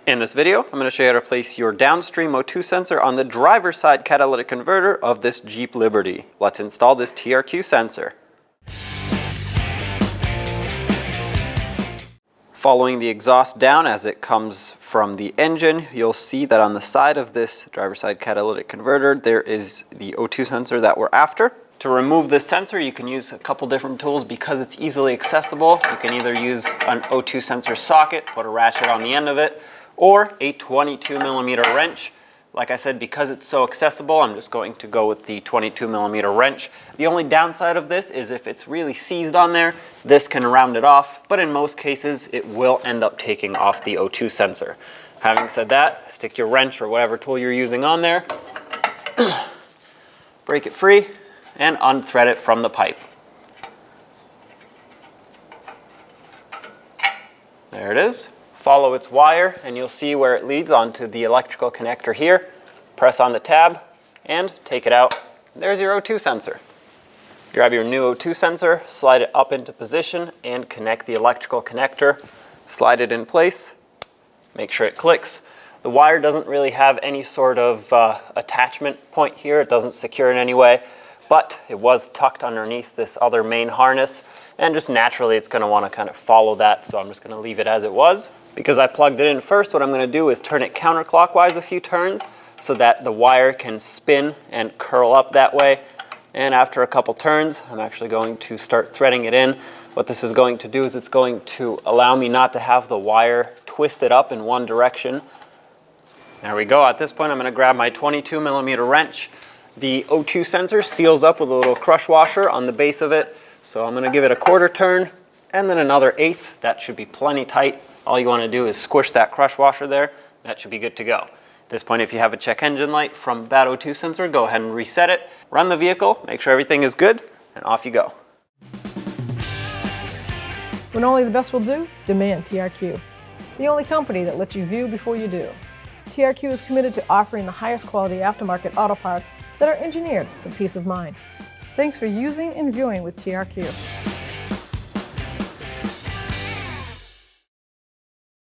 In this video, I'm going to show you how to place your downstream O2 sensor on the driver's side catalytic converter of this Jeep Liberty. Let's install this TRQ sensor. Following the exhaust down as it comes from the engine, you'll see that on the side of this driver's side catalytic converter, there is the O2 sensor that we're after. To remove this sensor, you can use a couple different tools because it's easily accessible. You can either use an O2 sensor socket, put a ratchet on the end of it, or a 22mm wrench. Like I said, because it's so accessible, I'm just going to go with the 22mm wrench. The only downside of this is if it's really seized on there, this can round it off, but in most cases, it will end up taking off the O2 sensor. Having said that, stick your wrench or whatever tool you're using on there, break it free, and unthread it from the pipe. There it is. Follow its wire and you'll see where it leads onto the electrical connector here. Press on the tab and take it out. There's your O2 sensor. Grab your new O2 sensor, slide it up into position and connect the electrical connector. Slide it in place, make sure it clicks. The wire doesn't really have any sort of attachment point here. It doesn't secure in any way, but it was tucked underneath this other main harness, and just naturally it's going to want to kind of follow that, so I'm just going to leave it as it was. Because I plugged it in first, what I'm going to do is turn it counterclockwise a few turns so that the wire can spin and curl up that way. And after a couple turns, I'm actually going to start threading it in. What this is going to do is it's going to allow me not to have the wire twisted up in one direction. There we go. At this point, I'm going to grab my 22mm wrench. The O2 sensor seals up with a little crush washer on the base of it. So I'm going to give it a quarter turn and then another eighth. That should be plenty tight. All you want to do is squish that crush washer there. That should be good to go. At this point, if you have a check engine light from that O2 sensor, go ahead and reset it. Run the vehicle, make sure everything is good, and off you go. When only the best will do, demand TRQ. The only company that lets you view before you do. TRQ is committed to offering the highest quality aftermarket auto parts that are engineered for peace of mind. Thanks for using and viewing with TRQ.